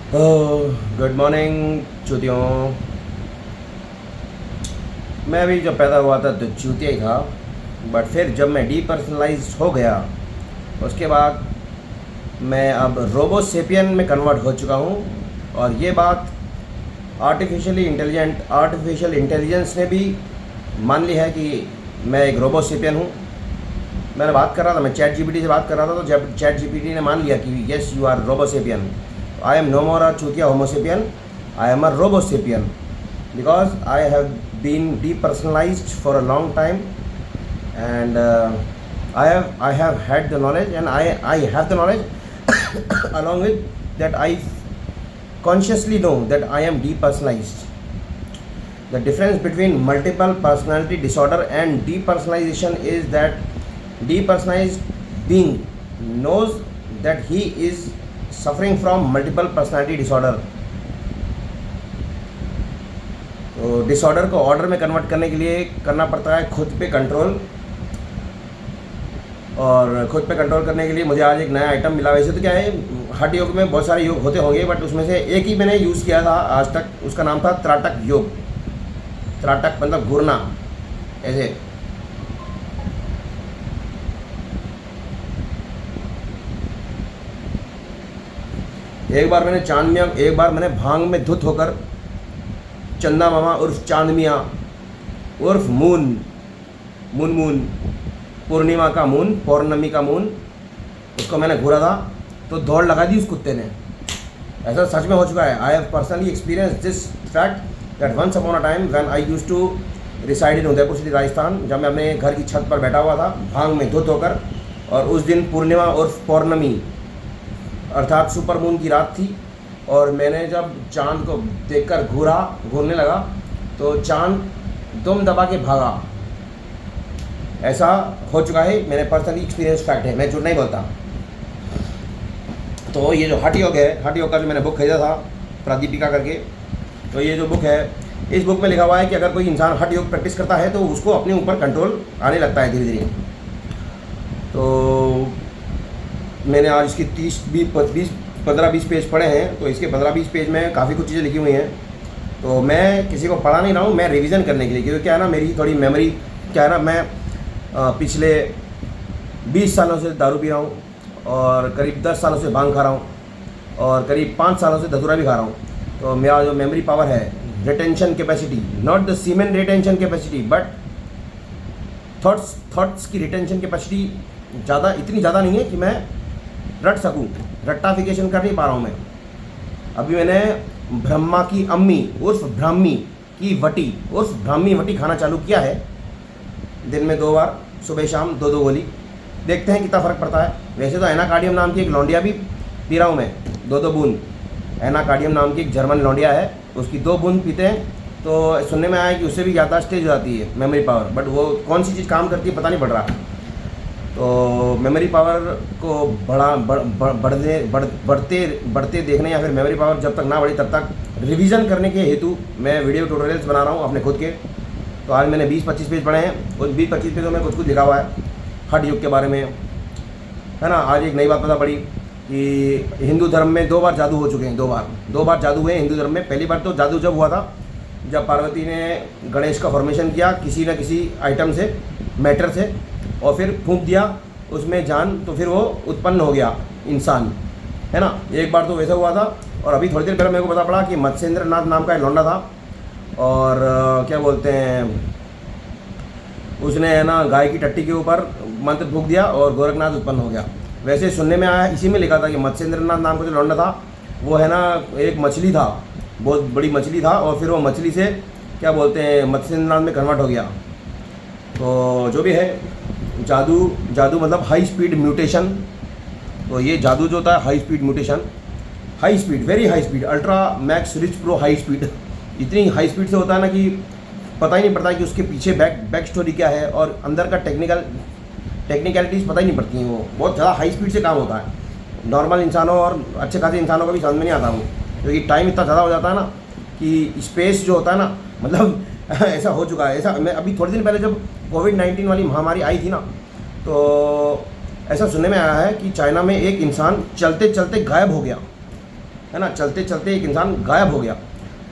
Good morning चूतियों। मैं भी जब पैदा हुआ था तो चूतिया ही था, बट फिर जब मैं डीपर्सनलाइज हो गया उसके बाद मैं अब रोबोसेपियन में कन्वर्ट हो चुका हूँ। और ये बात आर्टिफिशियल इंटेलिजेंस ने भी मान ली है कि मैं एक रोबोसेपियन हूँ। मैंने बात कर रहा था, मैं चैट जीपीटी से बात कर रहा था, तो जब चैट जीपीटी ने मान लिया कि yes you are robosapien, I am no more a चूतिया homosapien, I am a robosapien because I have been depersonalized for a long time, and I have had the knowledge, and I have the knowledge along with that I consciously know that I am depersonalized. The difference between multiple personality disorder and depersonalization is that depersonalized being knows that he is suffering from multiple personality disorder. तो disorder को order में convert करने के लिए करना पड़ता है खुद पे कंट्रोल, और खुद पे कंट्रोल करने के लिए मुझे आज एक नया आइटम मिला। वैसे तो क्या है, हठ योग में बहुत सारे योग होते होंगे, बट उसमें से एक ही मैंने यूज़ किया था आज तक, उसका नाम था त्राटक योग। त्राटक मतलब घूरना, ऐसे। एक बार मैंने भांग में धुत होकर चंदा मामा उर्फ चांद मियाँ उर्फ मून पूर्णिमा का मून, पौर्णमी का मून, उसको मैंने घूरा था तो दौड़ लगा दी उस कुत्ते ने। ऐसा सच में हो चुका है। I have personally experience this fact that once upon a time when I used to reside in Udaipur city Rajasthan, जब मैं अपने घर की छत पर बैठा हुआ था भांग में धुत होकर, और उस दिन पूर्णिमा उर्फ पौर्णमी अर्थात सुपर मून की रात थी, और मैंने जब चांद को देखकर घूरने लगा तो चांद दुम दबा के भागा। ऐसा हो चुका है, मैंने पर्सनली एक्सपीरियंस फैक्ट है, मैं झूठ नहीं बोलता। तो ये जो हठ योग है, हठ योग का जो मैंने बुक खरीदा था प्रादीपिका करके, तो ये जो बुक है, इस बुक में लिखा हुआ है कि अगर कोई इंसान हठ योग प्रैक्टिस करता है तो उसको अपने ऊपर कंट्रोल आने लगता है धीरे धीरे। तो मैंने आज इसकी 15-20 पेज पढ़े हैं, तो इसके 15-20 पेज में काफ़ी कुछ चीज़ें लिखी हुई हैं। तो मैं किसी को पढ़ा नहीं रहा हूँ, मैं रिवीजन करने के लिए, क्योंकि क्या है ना, मेरी थोड़ी मेमोरी क्या है ना, मैं पिछले 20 सालों से दारू पी रहा हूँ, और करीब 10 सालों से भांग खा रहा हूँ, और करीब 5 सालों से धतूरा भी खा रहा हूँ। तो मेरा जो मेमोरी पावर है, retention capacity, not the semen retention capacity but thoughts की रिटेंशन कैपेसिटी इतनी ज़्यादा नहीं है कि मैं रट सकूं, रट्टाफिकेशन कर नहीं पा रहा हूं मैं। अभी मैंने ब्रह्मा की अम्मी उर्फ ब्राह्मी की वटी उर्फ ब्राह्मी वटी खाना चालू किया है, दिन में 2 बार, सुबह शाम 2-2 गोली। देखते हैं कितना फ़र्क पड़ता है। वैसे तो एनाकार्डियम नाम की एक लौंडिया भी पी रहा हूँ मैं, 2-2 बूंद। एनाकार्डियम नाम की एक जर्मन लौंडिया है, उसकी 2 बूंद पीते हैं तो सुनने में आया कि उससे भी ज़्यादा तेज हो जाती है मेमोरी पावर, बट वो कौन सी चीज़ काम करती है पता नहीं पड़ रहा। तो मेमोरी पावर को बढ़ते देखने, या फिर मेमोरी पावर जब तक ना बढ़े तब तक रिवीजन करने के हेतु मैं वीडियो ट्यूटोरियल्स बना रहा हूँ अपने खुद के। तो आज मैंने 20-25 पेज पढ़े हैं, उन 20-25 पेजों में कुछ लिखा हुआ है हठ योग के बारे में, है ना। आज एक नई बात पता पड़ी कि हिंदू धर्म में 2 बार जादू हो चुके हैं, 2 बार जादू हुए हिंदू धर्म में। पहली बार तो जादू जब हुआ था जब पार्वती ने गणेश का फॉर्मेशन किया किसी न किसी आइटम से, मैटर से, और फिर फूंक दिया उसमें जान, तो फिर वो उत्पन्न हो गया इंसान, है ना। एक बार तो वैसा हुआ था। और अभी थोड़ी देर पहले मेरे को पता पड़ा कि मत्स्येंद्र नाथ नाम का एक लौंडा था, और क्या बोलते हैं, उसने है ना गाय की टट्टी के ऊपर मंत्र फूंक दिया और गोरखनाथ उत्पन्न हो गया। वैसे सुनने में आया, इसी में लिखा था कि मत्स्येंद्र नाथ नाम का जो लौंडा था वो है ना एक मछली था, बहुत बड़ी मछली था, और फिर वो मछली से क्या बोलते हैं मत्स्येंद्र नाथ में कन्वर्ट हो गया। तो जो भी है, जादू मतलब हाई स्पीड म्यूटेशन। तो ये जादू जो होता है high speed mutation, high speed, very high speed, ultra max rich pro high speed, इतनी हाई स्पीड से होता है ना कि पता ही नहीं पड़ता कि उसके पीछे बैक स्टोरी क्या है, और अंदर का टेक्निकलिटीज़ पता ही नहीं पड़ती हैं। वो बहुत ज़्यादा हाई स्पीड से काम होता है। नॉर्मल इंसानों और अच्छे खासे इंसानों को भी समझ में नहीं आता वो, क्योंकि टाइम इतना ज़्यादा हो जाता है ना कि स्पेस जो होता है ना, मतलब ऐसा हो चुका है। ऐसा मैं अभी थोड़े दिन पहले जब कोविड-19 वाली महामारी आई थी ना, तो ऐसा सुनने में आया है कि चाइना में एक इंसान चलते चलते गायब हो गया। है ना, चलते चलते एक इंसान गायब हो गया।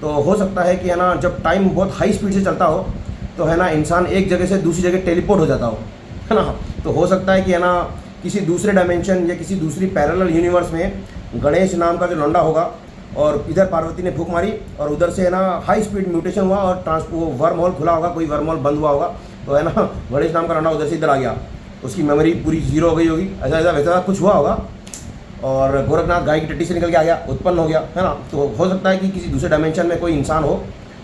तो हो सकता है कि है ना, जब टाइम बहुत हाई स्पीड से चलता हो तो है ना, इंसान एक जगह से दूसरी जगह टेलीपोर्ट हो जाता हो, है ना। तो हो सकता है कि है ना, किसी दूसरे डायमेंशन या किसी दूसरी पैरेलल यूनिवर्स में गणेश नाम का जो लौंडा होगा और इधर पार्वती ने फूंक मारी और उधर से है ना हाई स्पीड म्यूटेशन हुआ और वो वर्म होल खुला होगा, कोई वर्म होल बंद हुआ होगा, तो है ना गणेश नाम का लौंडा उधर से इधर आ गया, उसकी मेमोरी पूरी जीरो हो गई होगी, ऐसा ऐसा वैसा कुछ हुआ होगा और गोरखनाथ गाय की टट्टी से निकल के आ गया, उत्पन्न हो गया, है ना। तो हो सकता है कि किसी दूसरे डायमेंशन में कोई इंसान हो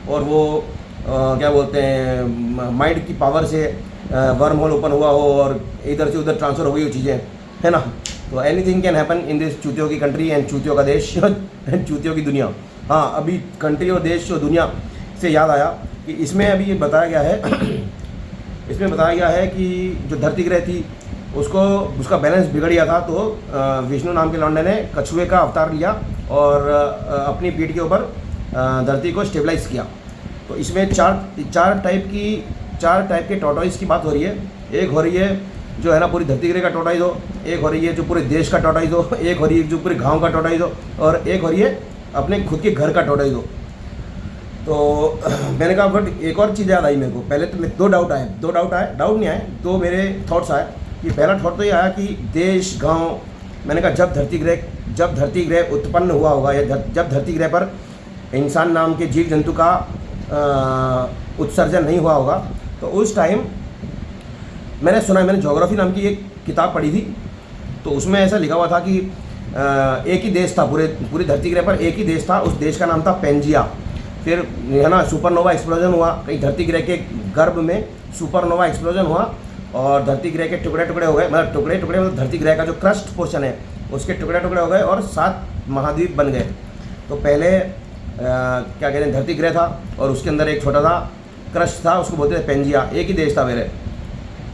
और वो क्या बोलते हैं, माइंड की पावर से वर्म होल ओपन हुआ हो और इधर से उधर ट्रांसफ़र हो गई वो चीज़ें, है ना। तो anything can happen in this चूतियों की कंट्री एंड चूतियों का देश एंड चूतियों की दुनिया। हाँ, अभी कंट्री और देश और दुनिया से याद आया कि इसमें अभी ये बताया गया है इसमें बताया गया है कि जो धरती ग्रह थी उसका बैलेंस बिगड़ गया था, तो विष्णु नाम के लौंडे ने कछुए का अवतार लिया और अपनी पीठ के ऊपर धरती को स्टेबलाइज किया। तो इसमें चार टाइप के टॉर्टोइज की बात हो रही है। एक हो रही है जो है ना पूरी धरती ग्रह का टॉर्टोइज हो, एक हो रही है जो पूरे देश का टॉर्टोइज हो, एक हो रही है जो पूरे गांव का टॉर्टोइज हो और एक हो रही है अपने खुद के घर का टॉर्टोइज हो। तो मैंने कहा बट एक और चीज़ याद आई मेरे को। पहले तो दो डाउट नहीं आए, दो मेरे थॉट्स आए। कि पहला थॉट तो ये आया कि देश गांव, मैंने कहा जब धरती ग्रह उत्पन्न हुआ होगा या जब धरती ग्रह पर इंसान नाम के जीव जंतु का उत्सर्जन नहीं हुआ होगा, तो उस टाइम मैंने ज्योग्राफी नाम की एक किताब पढ़ी थी, तो उसमें ऐसा लिखा हुआ था कि एक ही देश था, पूरी धरती ग्रह पर एक ही देश था, उस देश का नाम था पेंजिया। फिर है ना सुपरनोवा एक्सप्लोजन हुआ, कहीं धरती ग्रह के गर्भ में सुपरनोवा एक्सप्लोजन हुआ और धरती ग्रह के टुकड़े टुकड़े हो गए, मतलब टुकड़े मतलब धरती ग्रह का जो क्रस्ट पोर्शन है उसके टुकड़े टुकड़े हो गए और 7 महाद्वीप बन गए। तो पहले क्या कहते हैं, धरती ग्रह था और उसके अंदर एक छोटा सा क्रस्ट था, उसको बोलते थे पेंजिया। एक ही देश था मेरे,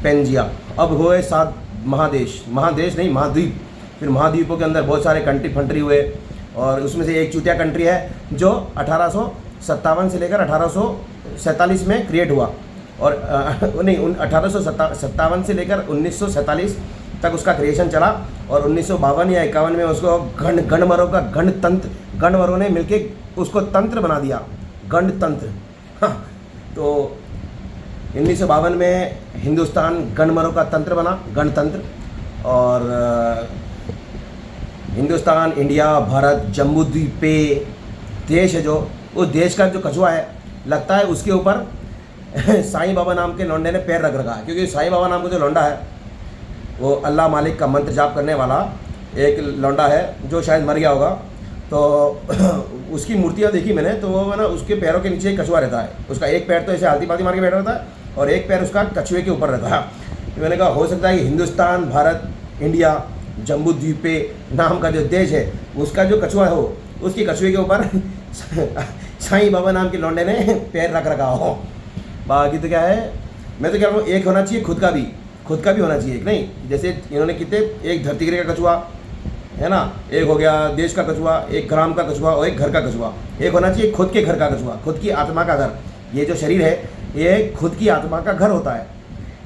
पेंजिया। अब हुए 7 महादेश नहीं महाद्वीप। फिर महाद्वीपों के अंदर बहुत सारे कंट्री फंट्री हुए और उसमें से एक चूतिया कंट्री है जो 1857 से लेकर 1847 में क्रिएट हुआ और नहीं 1857 से लेकर 1947 तक उसका क्रिएशन चला और 1952 या 51 में उसको गणमरों ने मिलके उसको तंत्र बना दिया, गणतंत्र। हाँ, तो 1952 में हिंदुस्तान गणमरों का तंत्र बना, गणतंत्र। और हिंदुस्तान, इंडिया, भारत, जम्मू द्वीपे देश है जो, उस देश का जो कछुआ है लगता है उसके ऊपर साईं बाबा नाम के लौंडे ने पैर रख रखा है, क्योंकि साईं बाबा नाम का जो लौंडा है वो अल्लाह मालिक का मंत्र जाप करने वाला एक लौंडा है जो शायद मर गया होगा। तो उसकी मूर्तियाँ देखी मैंने, तो वो ना उसके पैरों के नीचे एक कछुआ रहता है, उसका एक पैर तो ऐसे हाथी पाती मार के बैठा रहता है और एक पैर उसका कछुए के ऊपर रहता है। तो मैंने कहा हो सकता है कि हिंदुस्तान, भारत, इंडिया, जम्बू द्वीपे नाम का जो देश है उसका जो कछुआ हो उसकी कछुए के ऊपर साईं बाबा नाम के लौंडे ने पैर रख रखा हो। बाकी तो क्या है, मैं तो कह रहा हूँ एक होना चाहिए खुद का भी होना चाहिए, एक नहीं। जैसे इन्होंने कितने, एक धरती ग्रह का कछुआ है ना, एक हो गया देश का कछुआ, एक ग्राम का कछुआ और एक घर का कछुआ। एक होना चाहिए खुद के घर का कछुआ, खुद की आत्मा का घर। ये जो शरीर है ये खुद की आत्मा का घर होता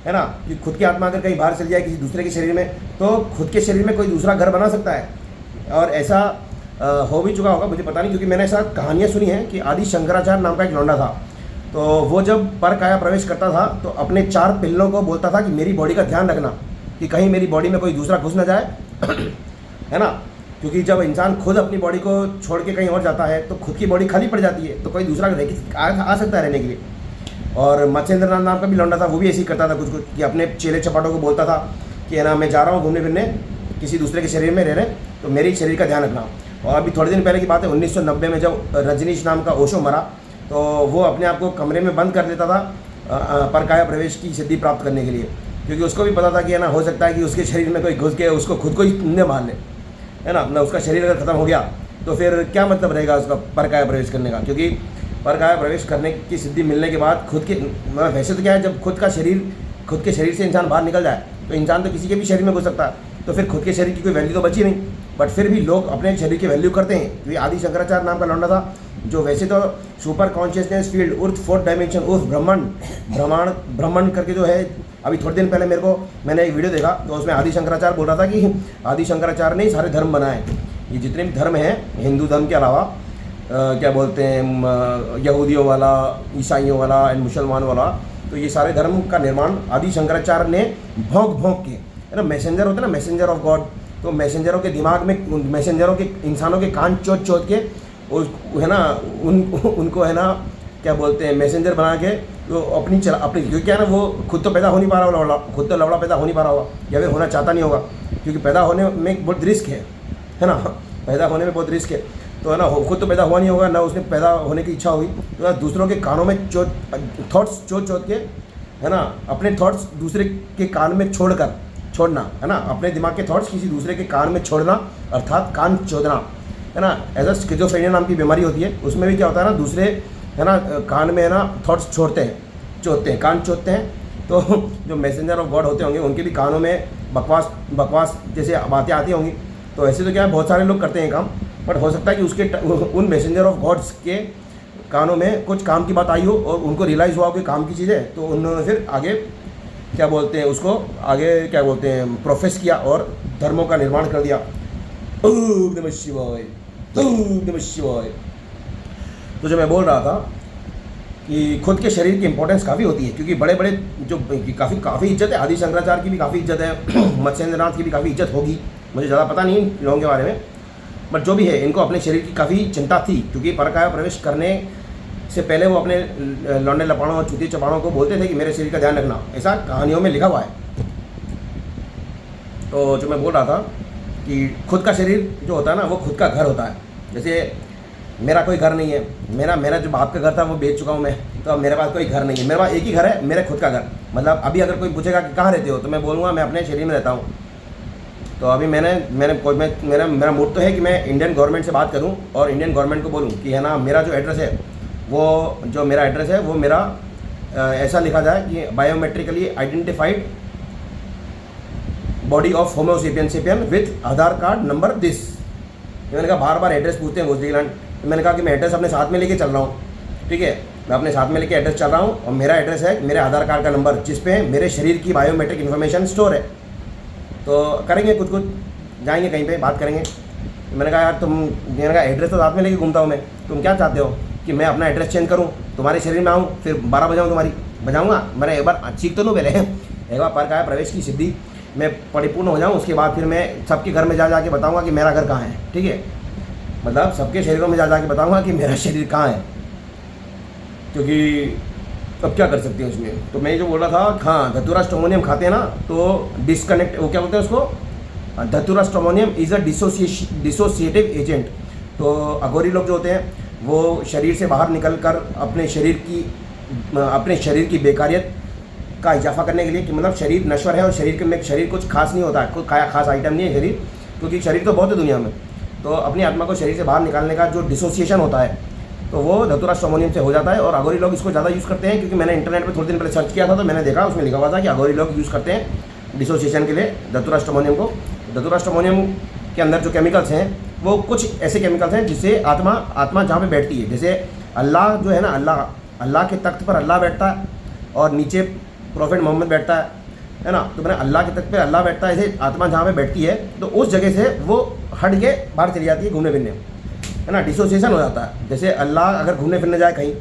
है ना। कि खुद की आत्मा अगर कहीं बाहर चली जाए किसी दूसरे के शरीर में, तो खुद के शरीर में कोई दूसरा घर बना सकता है। और ऐसा हो भी चुका होगा, मुझे पता नहीं, क्योंकि मैंने ऐसा कहानियाँ सुनी हैं कि आदि शंकराचार्य नाम का एक लौंडा था, तो वो जब पर काया प्रवेश करता था तो अपने 4 पिल्लों को बोलता था कि मेरी बॉडी का ध्यान रखना, कि कहीं मेरी बॉडी में कोई दूसरा घुस ना जाए है ना। क्योंकि जब इंसान खुद अपनी बॉडी को छोड़ के कहीं और जाता है तो खुद की बॉडी खाली पड़ जाती है, तो कोई दूसरा आ सकता है रहने के लिए। और मत्स्येंद्र नाथ नाम का भी लौंडा था, वो भी ऐसे ही करता था कुछ कि अपने चेले चपाटों को बोलता था कि है ना मैं जा रहा हूँ घूमने फिरने किसी दूसरे के शरीर में रहने, तो मेरे शरीर का ध्यान रखना। और अभी थोड़े दिन पहले की बात है, 1990 में जब रजनीश नाम का ओशो मरा, तो वो अपने आप को कमरे में बंद कर देता था परकाया प्रवेश की सिद्धि प्राप्त करने के लिए, क्योंकि उसको भी पता था कि है ना हो सकता है कि उसके शरीर में कोई घुस के उसको खुद को ही न मार ले, है ना उसका शरीर अगर ख़त्म हो गया तो फिर क्या मतलब रहेगा उसका परकाया प्रवेश करने का। क्योंकि परकाया प्रवेश करने की सिद्धि मिलने के बाद खुद के, वैसे तो क्या है, जब खुद के शरीर से इंसान बाहर निकल जाए तो इंसान तो किसी के भी शरीर में घुस सकता है, तो फिर खुद के शरीर की कोई वैल्यू तो बची नहीं। बट फिर भी लोग अपने शरीर की वैल्यू करते हैं। क्योंकि आदि शंकराचार्य नाम का लौंडा था जो वैसे तो सुपर कॉन्शियसनेस फील्ड उर्थ 4th डायमेंशन उर्थ ब्रह्मांड करके जो है, अभी थोड़े दिन पहले मैंने एक वीडियो देखा तो उसमें आदि शंकराचार्य बोल रहा था कि आदि शंकराचार्य ने सारे धर्म बनाए, ये जितने भी धर्म हैं हिंदू धर्म के अलावा क्या बोलते हैं यहूदियों वाला, ईसाइयों वाला एंड मुसलमान वाला, तो ये सारे धर्म का निर्माण आदि शंकराचार्य ने भोंक भोंक के, है ना, मैसेंजर होते हैं ना, मैसेंजर ऑफ गॉड, तो मैसेंजरों के दिमाग में, मैसेंजरों के इंसानों के कान चोट चोट के उस, है ना, उनको है ना क्या बोलते हैं मैसेंजर बना के तो अपनी क्योंकि क्या है ना, वो खुद तो पैदा हो नहीं पा रहा होगा लौड़ा, खुद तो लौड़ा पैदा हो नहीं पा रहा होगा या फिर होना चाहता नहीं होगा, क्योंकि पैदा होने में बहुत रिस्क है ना, पैदा होने में बहुत रिस्क है, तो है ना, खुद तो पैदा हुआ नहीं होगा, ना उसने पैदा होने की इच्छा होगी, तो दूसरों के कानों में थॉट्स चोट चोट के, है ना, अपने थॉट्स दूसरे के कान में छोड़ना, है ना, अपने दिमाग के थॉट्स किसी दूसरे के कान में छोड़ना, अर्थात कान चोदना, है ना। ऐसा स्किज़ोफ्रेनिया नाम की बीमारी होती है, उसमें भी क्या होता है ना, दूसरे, है ना, कान में, है ना, थॉट्स चोदते हैं, कान चोदते हैं, तो जो मैसेंजर ऑफ गॉड होते होंगे उनके भी कानों में बकवास जैसे बातें आती होंगी। तो ऐसे तो क्या है, बहुत सारे लोग करते हैं काम, बट हो सकता है कि उसके उन मैसेंजर ऑफ गॉड्स के कानों में कुछ काम की बात आई हो और उनको रियलाइज़ हुआ कि काम की चीज़ है, तो उन्होंने फिर आगे क्या बोलते हैं उसको, आगे क्या बोलते हैं प्रोफेस किया और धर्मों का निर्माण कर दिया। ओम नमः शिवाय, ओम नमः शिवाय। तो जो मैं बोल रहा था कि खुद के शरीर की इंपॉर्टेंस काफ़ी होती है, क्योंकि बड़े बड़े जो काफ़ी इज्जत है, आदि शंकराचार्य की भी काफ़ी इज्जत है, मत्स्येंद्रनाथ की भी काफ़ी इज्जत होगी, मुझे ज़्यादा पता नहीं इन लोगों के बारे में, बट जो भी है इनको अपने शरीर की काफ़ी चिंता थी, क्योंकि परकाया प्रवेश करने से पहले वो अपने लौंडे लपाड़ों और चूती चपाड़ों को बोलते थे कि मेरे शरीर का ध्यान रखना, ऐसा कहानियों में लिखा हुआ है। तो जो मैं बोल रहा था कि खुद का शरीर जो होता है ना, वो खुद का घर होता है। जैसे मेरा कोई घर नहीं है, मेरा जो बाप का घर था वो बेच चुका हूँ मैं, तो अब मेरे पास कोई घर नहीं है, मेरे पास एक ही घर है, मेरा खुद का घर। मतलब अभी अगर कोई पूछेगा कि कहाँ रहते हो, तो मैं बोलूँगा मैं अपने शरीर में रहता हूँ। तो अभी मेरा मूड तो है कि मैं इंडियन गवर्नमेंट से बात करूं और इंडियन गवर्नमेंट को बोलूं कि, है ना, मेरा जो एड्रेस है, वो जो मेरा एड्रेस है वो मेरा ऐसा लिखा जाए कि biometrically identified body of homo sapien with Aadhaar card number this. मैंने कहा बार बार एड्रेस पूछते हैं न्यूजीलैंड, तो मैंने कहा कि मैं एड्रेस अपने साथ में लेके चल रहा हूँ, ठीक है, मैं अपने साथ में लेके एड्रेस चल रहा हूँ और मेरा एड्रेस है मेरे आधार कार्ड का नंबर, जिस पे मेरे शरीर की बायोमेट्रिक इन्फॉर्मेशन स्टोर है। तो करेंगे कुछ जाएंगे कहीं पे बात करेंगे। मैंने कहा यार मैंने कहा एड्रेस तो साथ में लेके घूमता हूँ मैं, तुम क्या चाहते हो कि मैं अपना एड्रेस चेंज करूँ, तुम्हारे शरीर में आऊँ, फिर 12 बजाऊँ तुम्हारी, बजाऊँगा? मैंने एक बार चीख तो लूँ पहले, एक बार परकाया प्रवेश की सिद्धि मैं परिपूर्ण हो जाऊँ, उसके बाद फिर मैं सबके घर में जा के बताऊँगा कि मेरा घर कहाँ है, ठीक है, मतलब सबके शरीरों में जा के बताऊँगा कि मेरा शरीर कहाँ है, क्योंकि अब क्या कर सकते हैं उसमें। तो मैं जो बोल रहा था, हाँ, धतूरा स्ट्रोमोनियम खाते हैं ना, तो डिस्कनेक्ट, वो क्या बोलते हैं उसको, धतूरा स्ट्रोमोनियम इज़ अ डिसोसिएटिव एजेंट। तो अघोरी लोग जो होते हैं वो शरीर से बाहर निकल कर अपने शरीर की बेकारियत का इजाफा करने के लिए, कि मतलब शरीर नश्वर है और शरीर कुछ खास नहीं होता है, कोई खास आइटम नहीं है शरीर, क्योंकि शरीर तो बहुत है दुनिया में, तो अपनी आत्मा को शरीर से बाहर निकालने का जो डिसोसिएशन होता है तो वो धतूरा स्ट्रोमोनियम से हो जाता है। और अघोरी लोग इसको ज़्यादा यूज़ करते हैं, क्योंकि मैंने इंटरनेट पे थोड़े दिन पहले सर्च किया था तो मैंने देखा उसमें लिखा हुआ था कि अघोरी लोग यूज़ करते हैं डिसोसिएशन के लिए धतूरा स्ट्रोमोनियम को। धतूरा स्ट्रोमोनियम के अंदर जो केमिकल्स हैं वो कुछ ऐसे केमिकल्स हैं जिससे आत्मा जहाँ पे बैठती है, जैसे अल्लाह जो है ना, अल्लाह के तख्त पर अल्लाह बैठता है और नीचे प्रॉफिट मोहम्मद बैठता है ना, तो मैंने अल्लाह के तख्त पर अल्लाह बैठता है, ऐसे आत्मा जहाँ पे बैठती है तो उस जगह से वो हट के बाहर चली जाती है घूमने फिरने, है ना, डिसोसिएशन हो जाता है। जैसे अल्लाह अगर घूमने फिरने जाए कहीं,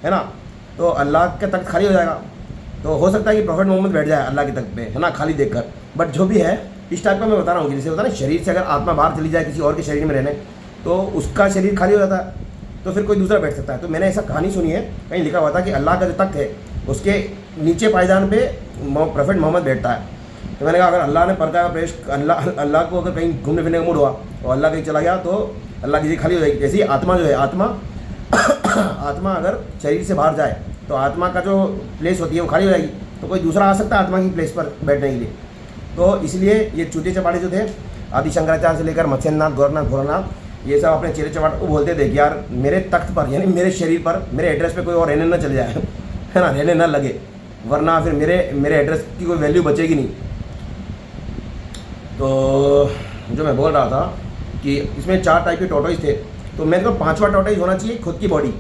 है ना, तो अल्लाह का तख्त खाली हो जाएगा, तो हो सकता है कि प्रॉफिट मोहम्मद बैठ जाए अल्लाह के तख्त पे, है ना, खाली देखकर। बट जो भी है इस टाइप का मैं बता रहा हूँ कि जैसे होता है ना, शरीर से अगर आत्मा बाहर चली जाए किसी और के शरीर में रहने, तो उसका शरीर खाली हो जाता है, तो फिर कोई दूसरा बैठ सकता है। तो मैंने ऐसा कहानी सुनी है, कहीं लिखा हुआ था कि अल्लाह का जो तख्त है उसके नीचे पायदान पे प्रॉफिट मोहम्मद बैठता है। तो मैंने कहा अगर अल्लाह ने परकाया प्रवेश, अल्लाह को अगर कहीं घूमने फिरने का मूड हुआ और अल्लाह कहीं चला गया तो अल्लाह की जगह खाली हो जाएगी। जैसे आत्मा जो है, आत्मा अगर शरीर से बाहर जाए तो आत्मा का जो प्लेस होती है वो खाली हो जाएगी, तो कोई दूसरा आ सकता है आत्मा की प्लेस पर बैठने के लिए। तो इसलिए ये चूते चपाटे जो थे, आदि शंकराचार्य से लेकर मत्स्येंद्रनाथ, गौरनाथ, घोरनाथ, ये सब अपने चेले चपाटे को बोलते थे कि यार मेरे तख्त पर, यानी मेरे शरीर पर, मेरे एड्रेस पे कोई और रहने ना चले जाए, है ना, रहने ना लगे, वरना फिर मेरे एड्रेस की कोई वैल्यू बचेगी नहीं। तो जो मैं बोल रहा था कि इसमें 4 टाइप के टॉर्टोइज थे, तो मेरे को 5वां टॉर्टोइज होना चाहिए खुद की बॉडी,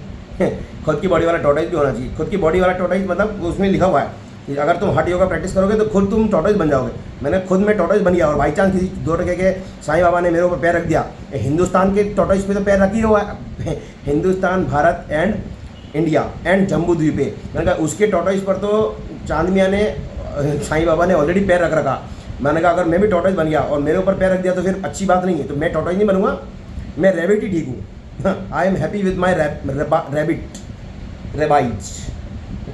खुद की बॉडी वाला टॉर्टोइज भी होना चाहिए। खुद की बॉडी वाला टॉर्टोइज मतलब उसमें लिखा हुआ है कि अगर तुम हठ योगा प्रैक्टिस करोगे तो खुद तुम टॉर्टोइज बन जाओगे। मैंने खुद में टॉर्टोइज बन गया, और बाई चांस किसी 2 टके के साईं बाबा ने मेरे ऊपर पैर रख दिया। हिंदुस्तान के टॉर्टोइज पे तो पैर रख ही हुआ है, Hindustan, Bharat and India and Jambu Dweep पे। मैंने कहा उसके टॉर्टोइज पर तो चांद मियाँ ने, साईं बाबा ने ऑलरेडी पैर रख रखा। मैंने कहा अगर मैं भी टॉर्टोइज बन गया और मेरे ऊपर पैर रख दिया तो फिर अच्छी बात नहीं है, तो मैं टॉर्टोइज नहीं बनूंगा, मैं रैबिट ही ठीक हूँ। I am happy with my rabbit, rabies,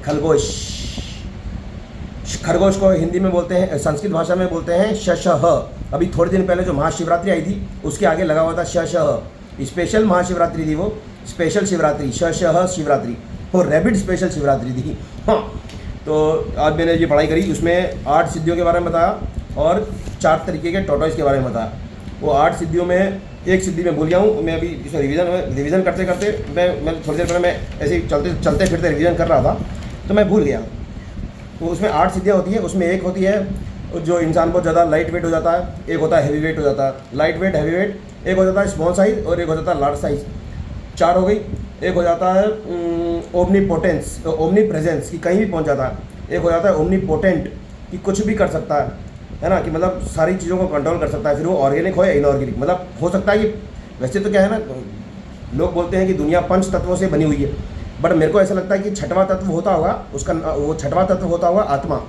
खरगोश। खरगोश को हिंदी में बोलते हैं, संस्कृत भाषा में बोलते हैं शशह। अभी थोड़े दिन पहले जो महाशिवरात्रि आई थी उसके आगे लगा हुआ था शशह, स्पेशल महाशिवरात्रि थी वो, स्पेशल शिवरात्रि, शशह शिवरात्रि, वो रैबिट स्पेशल शिवरात्रि थी। हाँ, तो आज मैंने ये पढ़ाई करी, उसमें 8 सिद्धियों के बारे में बताया और 4 तरीके के टॉर्टोइज के बारे में बताया। वो 8 सिद्धियों में एक सिद्धि में भूल गया हूँ मैं, अभी इसमें रिवीजन करते करते मैं थोड़ी देर पहले मैं ऐसे ही चलते फिरते रिवीजन कर रहा था तो मैं भूल गया। तो उसमें 8 सिद्धियाँ होती हैं, उसमें एक होती है जो इंसान बहुत ज़्यादा लाइट वेट हो जाता है, एक होता है हैवी वेट हो जाता है, लाइट वेट हैवी वेट, एक हो जाता है स्मॉल साइज़ और एक हो जाता है लार्ज साइज़, 4 हो गई। एक हो जाता है ओमनीपोटेंस, ओमनी प्रेजेंस कि कहीं भी पहुंच जाता है। एक हो जाता है ओमनीपोटेंट कि कुछ भी कर सकता है ना, कि मतलब सारी चीज़ों को कंट्रोल कर सकता है, फिर वो ऑर्गेनिक हो या इनऑर्गेनिक। मतलब हो सकता है कि वैसे तो क्या है ना, लोग बोलते हैं कि दुनिया 5 तत्वों से बनी हुई है, बट मेरे को ऐसा लगता है कि 6वां तत्व होता होगा उसका, वो 6वां तत्व होता होगा आत्मा।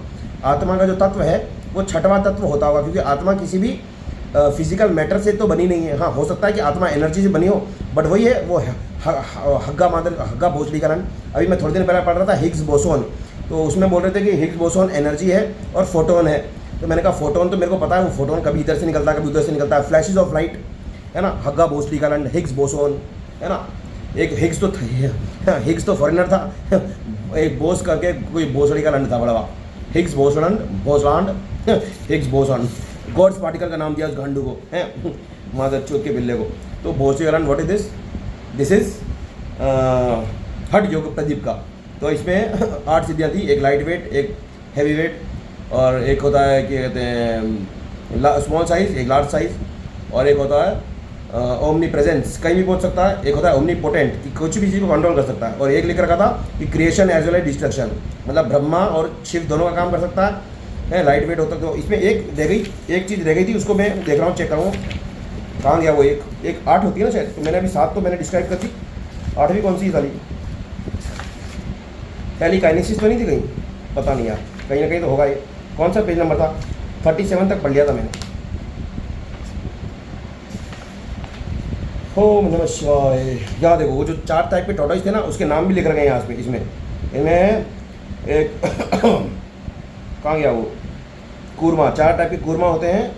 आत्मा का जो तत्व है वो 6वां तत्व होता होगा, क्योंकि आत्मा किसी भी फिजिकल मैटर से तो बनी नहीं है। हाँ, हो सकता है कि आत्मा एनर्जी से बनी हो, बट वही है वो हग्गा बोसडीकरण। अभी मैं थोड़ी देर पहले पढ़ रहा था हिग्स बोसोन, तो उसमें बोल रहे थे कि हिग्स बोसोन एनर्जी है और फोटोन है। तो मैंने कहा फोटोन तो मेरे को पता है, वो फोटोन कभी इधर से निकलता है कभी उधर से निकलता है, फ्लैशेज ऑफ लाइट है ना, हग्गा बोसडीकरण, हिग्स बोसोन है ना। एक हिग्स तो फॉरेनर था, एक बोस करके कोई बोसडीकरण था बड़ा, हिग्स बोसलैंड हिग्स बोसोन, गॉड्स पार्टिकल का नाम दिया उस गांडू को, है मादर चौथ के बिल्ले को। तो बोसडीकरण व्हाट इज दिस इज हठ योग प्रदीप का। तो इसमें 8 सिद्धियाँ थी, एक लाइट वेट, एक हैवी वेट, और एक होता है कि कहते हैं स्मॉल साइज़, एक लार्ज साइज़, और एक होता है ओमनी प्रेजेंस, कहीं भी पहुंच सकता है, एक होता है ओमनी पोटेंट कि कुछ भी चीज़ को कंट्रोल कर सकता है, और एक लिख रखा था कि creation as well as destruction, मतलब ब्रह्मा और शिव दोनों का काम कर सकता है, लाइट वेट होता है। तो इसमें एक चीज़ रह गई थी, उसको मैं देख रहा हूँ, चेक करूँ कहाँ गया वो। एक 8 होती है ना शायद, तो मैंने अभी 7 तो मैंने डिस्क्राइब कर दी, 8वीं कौन सी साली, पहली काइनेसिस तो नहीं थी कहीं, पता नहीं यार, कहीं ना कहीं तो होगा। ये कौन सा पेज नंबर था, 37 तक पढ़ लिया था मैंने। ओम नमः शिवाय। याद है वो जो 4 टाइप के टॉर्टोइज थे ना, उसके नाम भी लिख रखे हैं यहाँ पे, इसमें एक कहाँ गया वो, कूर्मा, 4 टाइप के कूर्मा होते हैं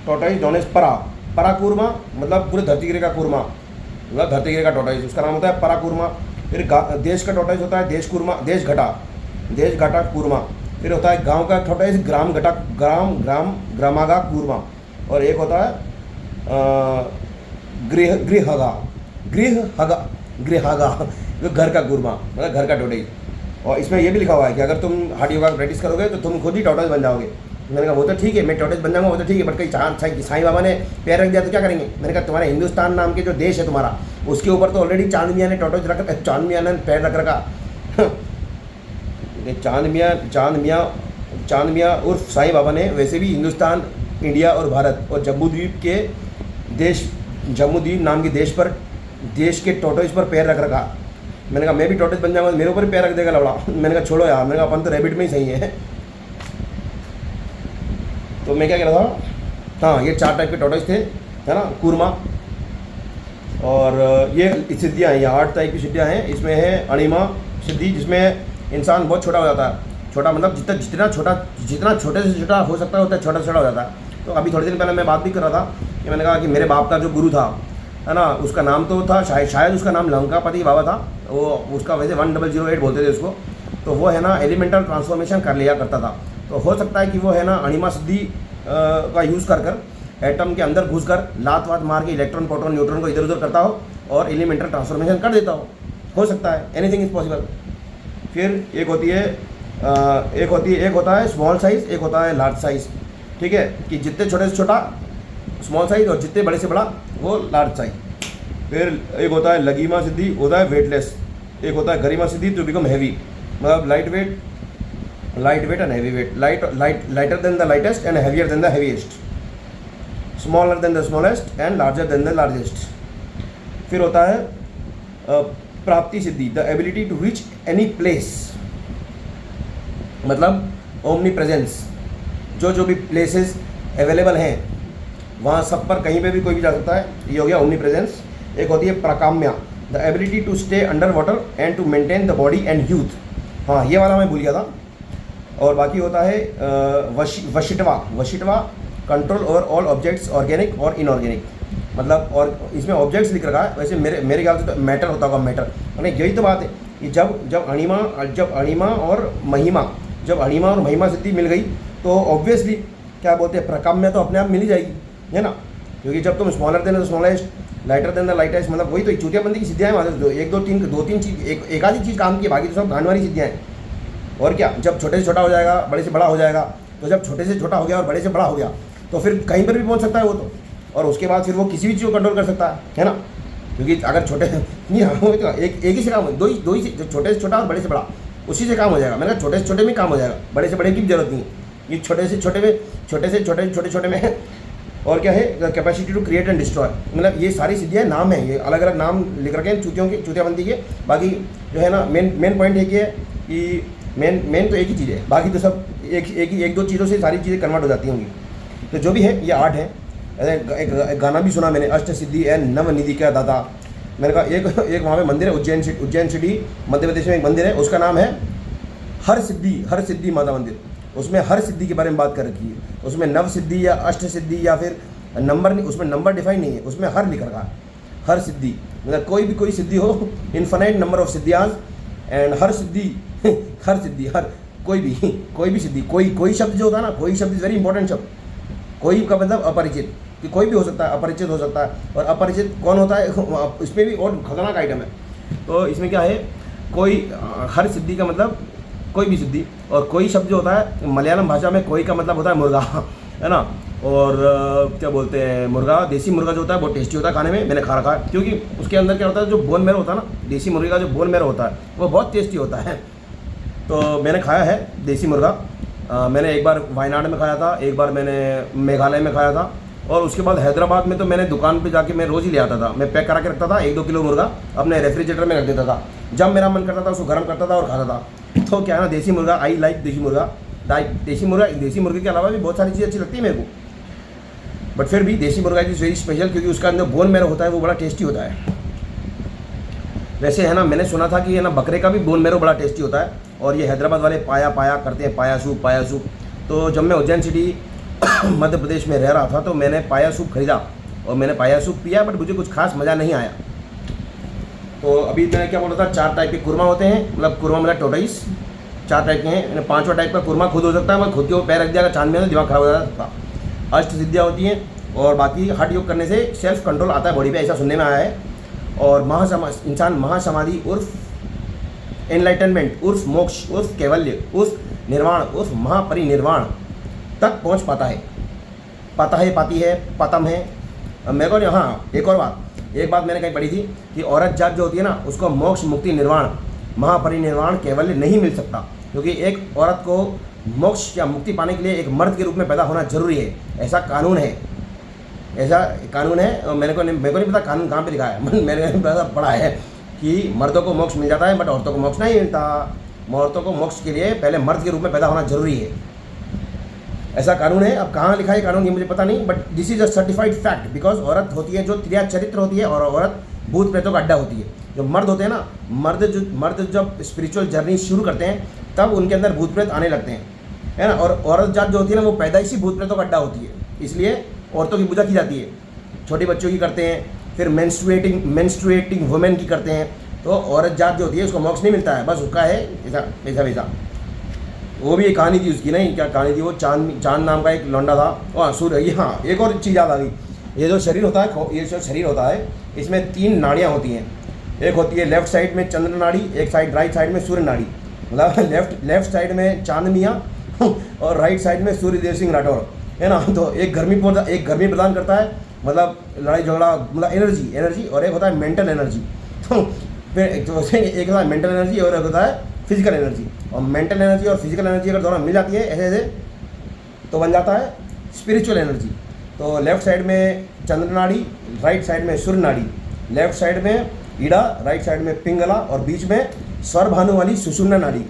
टॉर्टोइज, नॉन एज परा कूर्मा, मतलब पूरे धरतीगिरी का कूर्मा, मतलब धरतीगिरी का टॉर्टोइज, उसका नाम होता है परा कूर्मा। फिर देश का टॉर्टोइज होता है देश कूर्मा, देश घटा कूर्मा। फिर होता है गांव का टॉर्टोइज ग्रामागा कूर्मा, और एक होता है गृहगा घर का कूर्मा, मतलब घर का टॉर्टोइज। और इसमें ये भी लिखा हुआ है कि अगर तुम हठ योगा प्रैक्टिस करोगे तो तुम खुद ही टॉर्टोइज बन जाओगे। मैंने कहा वो तो ठीक है, मैं टॉर्टोइज बन जाऊंगा, वो तो ठीक है, बट कहीं साईं बाबा ने पैर रख दिया तो क्या करेंगे। मैंने कहा तुम्हारे हिंदुस्तान नाम के जो देश है तुम्हारा, उसके ऊपर तो ऑलरेडी चांद मियाँ ने टॉर्टोइज रखा, चांद मियाँ ने पैर रख रखा। चांद मियाँ उर्फ साईं बाबा ने वैसे भी हिंदुस्तान, इंडिया और भारत और जम्बू द्वीप के देश, जम्मू द्वीप नाम के देश पर, देश के टॉर्टोइज पर पैर रख रखा। मैंने कहा मैं भी टॉर्टोइज बन जाऊंगा, मेरे ऊपर पैर रख देगा लवड़ा। मैंने कहा छोड़ो यार, मैंने कहा अपन तो रैबिट में ही सही है। तो मैं क्या कह रहा था, हाँ ये 4 टाइप के टॉर्टोइज थे, है ना, कूर्मा। और ये सिद्धियाँ हैं, ये 8 टाइप की सिद्धियाँ हैं। इसमें है अणिमा सिद्धि, जिसमें इंसान बहुत छोटा हो जाता है, छोटा मतलब जितना छोटे से छोटा हो सकता है उतना छोटा हो जाता है। तो अभी थोड़े दिन पहले मैं बात भी कर रहा था कि मैंने कहा कि मेरे बाप का जो गुरु था, है ना, उसका नाम तो था शायद उसका नाम लंकापति बाबा था, वो उसका वैसे 1008 बोलते थे उसको। तो वो है ना एलिमेंटल ट्रांसफॉर्मेशन कर लिया करता था। तो हो सकता है कि वो है ना अणिमा सिद्धि का यूज़ कर एटम के अंदर घुसकर लात वात मार के इलेक्ट्रॉन प्रोटॉन न्यूट्रॉन को इधर उधर करता हो और एलिमेंटल ट्रांसफॉर्मेशन कर देता हो सकता है, एनीथिंग इज़ पॉसिबल। फिर एक होता है स्मॉल साइज़, एक होता है लार्ज साइज़, ठीक है, कि जितने छोटे से छोटा स्मॉल साइज़ और जितने बड़े से बड़ा वो लार्ज साइज़। फिर एक होता है लघिमा सिद्धि, होता है वेटलेस। एक होता है गरिमा सिद्धि, टू बिकम हैवी, मतलब light weight light weight and heavy weight, lighter than the lightest and heavier than the heaviest, smaller than the smallest and larger than the largest. फिर होता है प्राप्ति सिद्धि, the ability to reach any place, मतलब omni presence, जो भी places available हैं वहाँ सब पर कहीं पे भी कोई भी जा सकता है, ये हो गया ओमनी प्रेजेंस। एक होती है प्राकाम्या, the ability to stay under water and to maintain the body and youth, हाँ ये वाला मैं भूल गया था। और बाकी होता है वशिटवा, control over all objects organic और इनऑर्गेनिक, मतलब और इसमें ऑब्जेक्ट्स लिख रखा है, वैसे मेरे ख्याल से तो मैटर होता होगा, मैटर, यानी यही तो बात है कि जब अणिमा और महिमा सिद्धि मिल गई तो ऑब्वियसली क्या बोलते हैं प्रकाम्य तो अपने आप मिल ही जाएगी, है ना, क्योंकि जब तुम smaller than the smallest, lighter than the lightest, मतलब वही तो चूतियाबंदी की सिद्धियाँ हैं, दो तीन चीज़ एक आधी चीज़ काम की, बाकी तो सब गांड वाली सिद्धियाँ हैं। और क्या, जब छोटे से छोटा हो जाएगा, बड़े से बड़ा हो जाएगा, तो जब छोटे से छोटा हो गया और बड़े से बड़ा हो गया तो फिर कहीं पर भी पहुँच सकता है वो तो, और उसके बाद फिर वो किसी भी चीज़ को कंट्रोल कर सकता है ना, क्योंकि अगर छोटे नहीं हाँ एक ही से काम हो, दो ही से, छोटे से छोटा और बड़े से बड़ा, उसी से काम हो जाएगा। मैंने कहा छोटे से छोटे में काम हो जाएगा, बड़े से बड़े की भी जरूरत नहीं है, ये छोटे से छोटे में और क्या है capacity to create and destroy, मतलब ये सारी सिद्धियाँ नाम है, ये अलग अलग नाम लिख रखे हैं चूतियाबंदी के। बाकी जो है ना मेन पॉइंट एक ही है कि मेन तो एक ही चीज़ है, बाकी तो सब एक दो चीज़ों से सारी चीज़ें कन्वर्ट हो जाती होंगी। तो जो भी है ये आर्ट है। एक गाना भी सुना मैंने, अष्ट सिद्धि एंड नवनिधि का दाता। मैंने कहा एक वहाँ पे मंदिर है उज्जैन सिटी मध्य प्रदेश में एक मंदिर है, उसका नाम है हर सिद्धि माता मंदिर। उसमें हर सिद्धि के बारे में बात कर रखी है, उसमें नव सिद्धि या अष्ट सिद्धि या फिर नंबर नहीं, उसमें नंबर डिफाइन नहीं है, उसमें हर लिख रखा है, हर सिद्धि, मतलब कोई सिद्धि हो, इन्फिनाइट नंबर ऑफ सिद्धियाज एंड हर सिद्धि हर कोई भी सिद्धि, कोई शब्द जो होता है ना, कोई शब्द इज़ वेरी इंपॉर्टेंट शब्द। कोई का मतलब अपरिचित, कि कोई भी हो सकता है, अपरिचित हो सकता है, और अपरिचित कौन होता है इसमें भी और खतरनाक आइटम है। तो इसमें क्या है, कोई हर सिद्धि का मतलब कोई भी सिद्धि, और कोई शब्द जो होता है मलयालम भाषा में कोई का मतलब होता है मुर्गा, है ना, और क्या बोलते हैं मुर्गा, देसी मुर्गा जो होता है बहुत टेस्टी होता है खाने में, मैंने खा रखा है, क्योंकि उसके अंदर क्या होता है जो बोन मैरो होता है ना, देसी मुर्गे का जो बोन मैरो होता है वो बहुत टेस्टी होता है। तो मैंने खाया है देसी मुर्गा, मैंने एक बार वायनाड में खाया था, एक बार मैंने मेघालय में खाया था, और उसके बाद हैदराबाद में तो मैंने दुकान पे जाके मैं रोज़ ही ले आता था, मैं पैक करा के रखता था 1-2 किलो मुर्गा अपने रेफ्रिजरेटर में रख देता था, जब मेरा मन करता था उसको गर्म करता था और खाता था। तो क्या है ना, देसी मुर्गा, आई लाइक देसी मुर्गा, देसी मुर्गे के अलावा भी बहुत सारी चीज़ें अच्छी लगती है मेरे को, बट फिर भी देसी मुर्गा इज़ वेरी स्पेशल, क्योंकि उसका अंदर बोन मैरो होता है वो बड़ा टेस्टी होता है। वैसे है ना, मैंने सुना था कि है ना बकरे का भी बोन मैरो बड़ा टेस्टी होता है, और ये हैदराबाद वाले पाया करते हैं, पाया सूप। तो जब मैं उज्जैन सिटी मध्य प्रदेश में रह रहा था तो मैंने पाया सूप खरीदा और मैंने पाया सूप पिया, बट मुझे कुछ खास मज़ा नहीं आया। तो अभी मैंने क्या बोला था, 4 टाइप के कुरमा होते हैं, मतलब कुरमा मतलब टोटाइस 4 टाइप के हैं, 5वां टाइप का कुरमा खुद हो सकता है, मैं खुद के वो पैर रख दिया चांद में, दिमाग खराब हो जाता है। अष्ट सिद्धियाँ होती हैं, और बाकी हठ योग करने से सेल्फ कंट्रोल आता है बॉडी पे, ऐसा सुनने में आया है। और इंसान महासमाधि उर्फ एनलाइटनमेंट उर्फ मोक्ष उर्फ कैवल्य उर्फ निर्वाण उर्फ महापरिनिर्वाण तक पहुंच पाता है, पाती है, पतम है। मेरे को हाँ एक बात मैंने कहीं पढ़ी थी कि औरत जात जो होती है ना, उसको मोक्ष मुक्ति निर्वाण महापरिनिर्वाण कैवल्य नहीं मिल सकता, क्योंकि एक औरत को मोक्ष या मुक्ति पाने के लिए एक मर्द के रूप में पैदा होना जरूरी है, ऐसा कानून है। और मेरे को नहीं पता कानून कहाँ पे लिखा है, मैंने पढ़ा है कि मर्दों को मोक्ष मिल जाता है बट औरतों को मोक्ष नहीं मिलता। औरतों को मोक्ष के लिए पहले मर्द के रूप में पैदा होना जरूरी है, ऐसा कानून है। अब कहाँ लिखा है कानून ये मुझे पता नहीं, but this is a certified fact, because औरत होती है जो त्रिया चरित्र होती है, और औरत भूत प्रेतों का अड्डा होती है। जो मर्द होते हैं ना, मर्द जब स्पिरिचुअल जर्नी शुरू करते हैं तब उनके अंदर भूत प्रेत आने लगते हैं, है ना। और औरत जात जो होती है ना, वो पैदाइशी भूत प्रेतों का अड्डा होती है, इसलिए औरतों की पूजा की जाती है, छोटे बच्चों की करते हैं, फिर मेंस्ट्रुएटिंग वुमेन की करते हैं। तो औरत जात जो होती है उसको मोक्ष नहीं मिलता है, बस उसका है ऐसा वैसा। वो भी एक कहानी थी उसकी, नहीं क्या कहानी थी वो, चांद नाम का एक लौंडा था, और सूर्य। हाँ एक और चीज़ याद आ गई, ये जो शरीर होता है इसमें 3 नाड़ियाँ होती हैं। एक होती है लेफ्ट साइड में चंद्र नाड़ी, एक राइट साइड में सूर्य नाड़ी, मतलब लेफ्ट साइड में चांद मियाँ और राइट साइड में सूर्यदेव सिंह राठौर, है ना। तो एक गर्मी प्रदान करता है, मतलब लड़ाई झगड़ा, मतलब एनर्जी, और एक होता है मेंटल एनर्जी। तो फिर एक होता है मेंटल एनर्जी और एक होता है फिजिकल एनर्जी, और मेंटल एनर्जी और फिजिकल एनर्जी अगर दोनों मिल जाती है ऐसे ऐसे तो बन जाता है स्पिरिचुअल एनर्जी। तो लेफ्ट साइड में चंद्र नाड़ी, राइट साइड में सूर्य नाड़ी, लेफ्ट साइड में ईड़ा, राइट साइड में पिंगला और बीच में स्वर भानु वाली सुषुम्ना नाड़ी।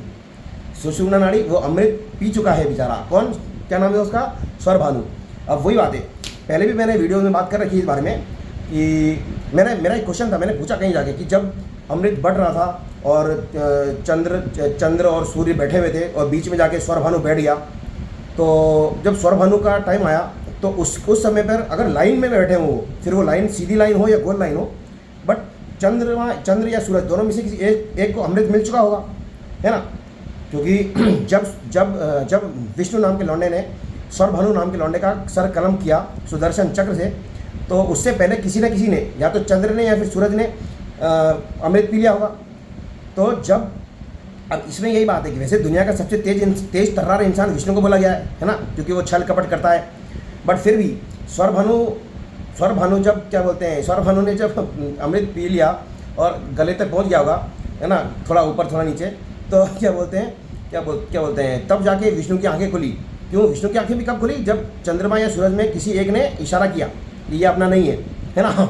सुषुम्ना नाड़ी वो अमृत पी चुका है बेचारा, कौन, क्या नाम है उसका, स्वर भानु। अब वही बात है, पहले भी मैंने वीडियो में बात कर रखी है इस बारे में कि मेरा एक क्वेश्चन था, मैंने पूछा कहीं जाके कि जब अमृत बढ़ रहा था और चंद्र और सूर्य बैठे हुए थे और बीच में जाके स्वर भानु बैठ गया, तो जब स्वर भानु का टाइम आया तो उस समय पर अगर लाइन में बैठे हों, फिर वो लाइन सीधी लाइन हो या गोल लाइन हो, बट चंद्र या सूरज दोनों में से किसी एक को अमृत मिल चुका होगा, है ना। क्योंकि जब विष्णु नाम के लौंडे ने स्वर भानु नाम के लौंडे का सर कलम किया सुदर्शन चक्र से, तो उससे पहले किसी न किसी ने, या तो चंद्र ने या फिर सूरज ने अमृत पी लिया होगा। तो जब अब इसमें यही बात है कि वैसे दुनिया का सबसे तेज तर्रार इंसान विष्णु को बोला गया है ना, क्योंकि वो छल कपट करता है, बट फिर भी स्वर भानु जब क्या बोलते हैं, स्वर भानु ने जब अमृत पी लिया और गले तक पहुंच गया होगा, है ना, थोड़ा ऊपर थोड़ा नीचे, तो क्या बोलते हैं तब जाके विष्णु की आंखें खुली। क्यों विष्णु की आंखें भी कब खुली, जब चंद्रमा या सूरज में किसी एक ने इशारा किया कि ये अपना नहीं है ना।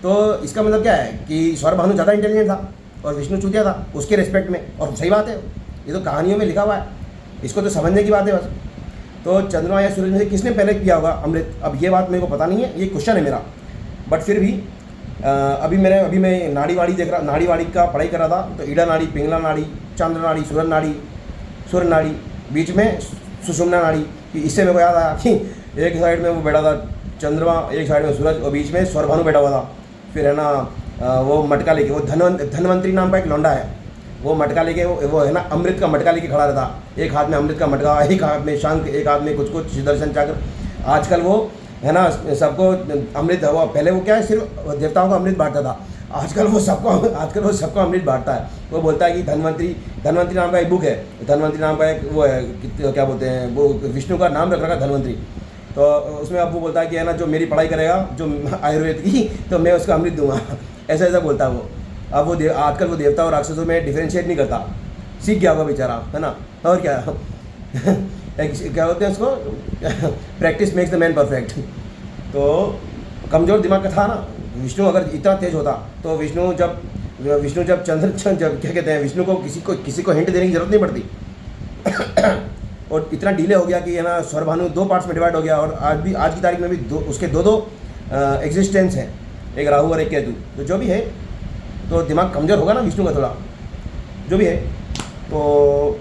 तो इसका मतलब क्या है कि स्वर भानु ज़्यादा इंटेलिजेंट था और विष्णु चूतिया था उसके रिस्पेक्ट में, और सही बात है, ये तो कहानियों में लिखा हुआ है, इसको तो समझने की बात है बस। तो चंद्रमा या सूरज में से किसने पहले किया होगा अमृत, अब ये बात मेरे को पता नहीं है, ये क्वेश्चन है मेरा। बट फिर भी अभी मैं नाड़ी वाड़ी का पढ़ाई कर रहा था, तो ईड़ा नाड़ी, पिंगला नाड़ी, चंद्र नाड़ी, सूर्य नाड़ी, बीच में सुषुम्ना नाड़ी, कि इससे मेरे को याद आया कि एक साइड में वो बैठा था चंद्रमा, एक साइड में सूरज और बीच में स्वर भानु बैठा हुआ था। फिर है ना वो मटका लेके, वो धनवंतरी नाम का एक लौंडा है, वो मटका लेके वो है ना अमृत का मटका लेके खड़ा रहता, एक हाथ में अमृत का मटका, एक हाथ में शंख, एक हाथ में कुछ सुदर्शन चक्र। आजकल वो है ना सबको अमृत हुआ, पहले वो क्या है सिर्फ देवताओं को अमृत बांटता था, आजकल वो सबको अमृत बांटता है। वो बोलता है कि धनवंतरी नाम का एक बुक है, धनवंतरी नाम का एक वो है, क्या बोलते हैं, वो विष्णु का नाम रख रखा धनवंतरी। तो उसमें अब वो बोलता है कि है ना जो मेरी पढ़ाई करेगा जो आयुर्वेद की, तो मैं उसको अमृत दूंगा, ऐसा बोलता है वो। अब वो आजकल वो देवता और राक्षसों में डिफरेंशिएट नहीं करता, सीख गया होगा बेचारा, है ना। और क्या क्या बोलते हैं उसको, practice makes the man perfect. तो कमज़ोर दिमाग का था ना विष्णु, अगर इतना तेज होता तो विष्णु जब जब क्या कहते हैं, विष्णु को किसी को हिंट देने की जरूरत नहीं पड़ती। और इतना डिले हो गया कि है ना स्वर भानु 2 पार्ट्स में डिवाइड हो गया, और आज की तारीख में भी उसके दो एग्जिस्टेंस हैं, एक राहु और एक केतु। तो जो भी है, तो दिमाग कमज़ोर होगा ना विष्णु का थोड़ा, जो भी है। तो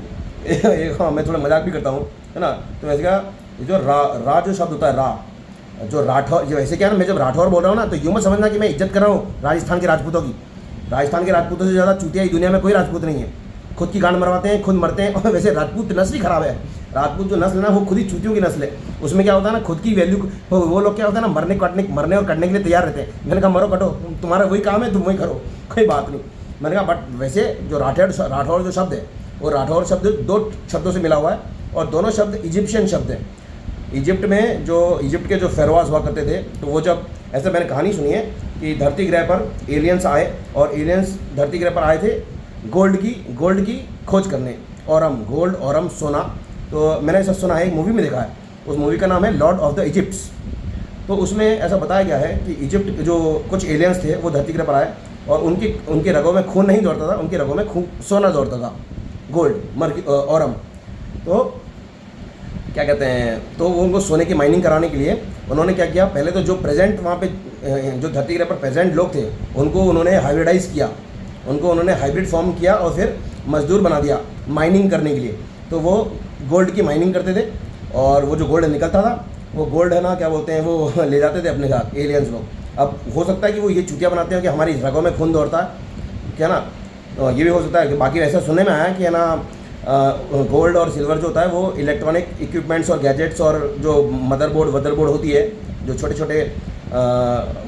हाँ, मैं थोड़ा मजाक भी करता हूँ, है ना। तो वैसे का जो रा जो शब्द होता है, रा जो राठौर, जो ऐसे क्या है ना, मैं जब राठौर बोल रहा हूँ ना, तो यूँ मत समझना कि मैं इज्जत कर रहा हूँ राजस्थान के राजपूतों की। राजस्थान के राजपूतों से ज़्यादा चूतिया ही दुनिया में कोई राजपूत नहीं है, खुद की गांड मरवाते हैं, खुद मरते हैं। और वैसे राजपूत नस्ल ही खराब है, राजपूत जो नस्ल है ना वो खुद ही चूतियों की नस्ल है। उसमें क्या होता है ना, खुद की वैल्यू, वो लोग क्या होता है ना, मरने और कटने के लिए तैयार रहते हैं। मैंने कहा मरो कटो, तुम्हारा वही काम है, तुम वही करो, कोई बात नहीं। मैंने कहा बट वैसे जो राठौर जो शब्द है, वो राठौर शब्द 2 शब्दों से मिला हुआ है, और दोनों शब्द इजिप्शियन शब्द हैं। इजिप्ट के जो फेरोआज हुआ करते थे, तो वो जब, ऐसे मैंने कहानी सुनी है कि धरती ग्रह पर एलियंस आए, और एलियंस धरती ग्रह पर आए थे गोल्ड की खोज करने, औरम सोना। तो मैंने ऐसा सुना है, एक मूवी में देखा है, उस मूवी का नाम है लॉर्ड ऑफ द इजिप्ट्स। तो उसमें ऐसा बताया गया है कि इजिप्ट जो कुछ एलियंस थे वो धरती ग्रह पर आए, और उनके रगों में खून नहीं दौड़ता था, उनके रगों में सोना दौड़ता था, गोल्ड औरम। तो क्या कहते हैं, तो वो उनको सोने की माइनिंग कराने के लिए उन्होंने क्या किया, पहले तो जो प्रेजेंट वहाँ पे जो धरती ग्रह पर प्रेजेंट लोग थे उनको उन्होंने हाइब्रिडाइज किया, उनको उन्होंने हाइब्रिड फॉर्म किया, और फिर मजदूर बना दिया माइनिंग करने के लिए। तो वो गोल्ड की माइनिंग करते थे, और वो जो गोल्ड निकलता था, वो गोल्ड है ना, क्या बोलते हैं, वो ले जाते थे अपने साथ एलियंस लोग। अब हो सकता है कि वो ये चूतिया बनाते हैं कि हमारी रगों में खून दौड़ता है, क्या ना, तो ये भी हो सकता है कि बाकी ऐसा सुनने में आया कि है ना गोल्ड और सिल्वर जो होता है वो इलेक्ट्रॉनिक इक्विपमेंट्स और गैजेट्स और जो मदरबोर्ड होती है, जो छोटे छोटे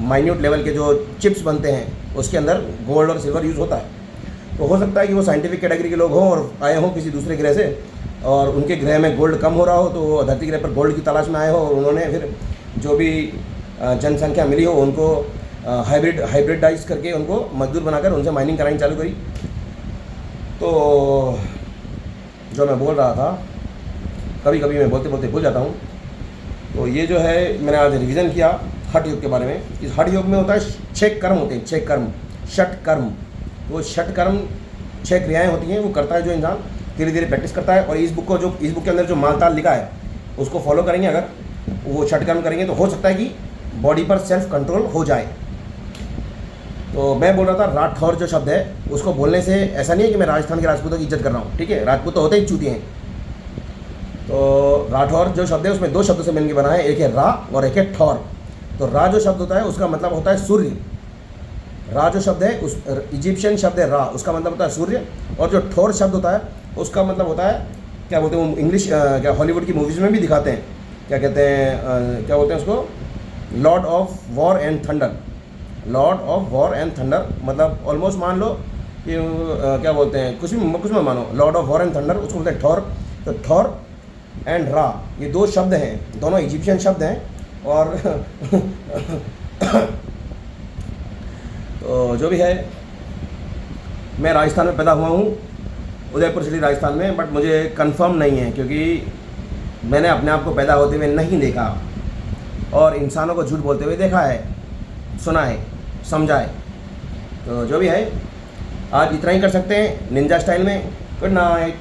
माइन्यूट लेवल के जो चिप्स बनते हैं, उसके अंदर गोल्ड और सिल्वर यूज़ होता है। तो हो सकता है कि वो साइंटिफिक कैटेगरी के लोग हों और आए हों किसी दूसरे ग्रह से, और उनके ग्रह में गोल्ड कम हो रहा हो, तो वो धरती ग्रह पर गोल्ड की तलाश में आए हो, और उन्होंने फिर जो भी जनसंख्या मिली हो उनको हाइब्रिडाइज करके उनको मजदूर बनाकर उनसे माइनिंग करानी चालू करी। तो जो मैं बोल रहा था, कभी कभी मैं बोलते बोलते भूल जाता हूँ। तो ये जो है मैंने आज रिवीजन किया हठ योग के बारे में। इस हठ योग में होता है 6 कर्म होते हैं, 6 कर्म, षट कर्म। तो 6 कर्म 6 क्रियाएँ होती हैं, वो करता है जो इंसान, धीरे धीरे प्रैक्टिस करता है। और इस बुक के अंदर जो मालताल लिखा है उसको फॉलो करेंगे, अगर वो 6 कर्म करेंगे तो हो सकता है कि बॉडी पर सेल्फ कंट्रोल हो जाए। तो मैं बोल रहा था राठौर जो शब्द है उसको बोलने से ऐसा नहीं है कि मैं राजस्थान के राजपूतों की इज्जत कर रहा हूँ, ठीक है, राजपूत तो होते ही चूतिए हैं। तो राठौर जो शब्द है उसमें 2 शब्दों से मिलकर बना है, एक है रा और एक है ठौर। तो रा जो शब्द होता है उसका मतलब होता है सूर्य। रा जो शब्द है उस इजिप्शियन शब्द है रा, उसका मतलब होता है सूर्य। और जो ठौर शब्द होता है उसका मतलब होता है, क्या बोलते हैं इंग्लिश, क्या हॉलीवुड की मूवीज़ में भी दिखाते हैं, क्या कहते हैं, क्या बोलते हैं उसको, Lord of war and thunder. Lord of war and thunder मतलब ऑलमोस्ट मान लो कि क्या बोलते हैं, कुछ में मानो, Lord of war and thunder उसको बोलते हैं ठौर। तो ठौर एंड रा ये 2 शब्द हैं, दोनों इजिप्शियन शब्द हैं। और तो जो भी है, मैं राजस्थान में पैदा हुआ हूँ, उदयपुर सिटी राजस्थान में, बट मुझे कंफर्म नहीं है क्योंकि मैंने अपने आप को पैदा होते हुए नहीं देखा और इंसानों को झूठ बोलते हुए देखा है, सुना है, समझा है। तो जो भी है, आज इतना ही कर सकते हैं निंजा स्टाइल में। Good night.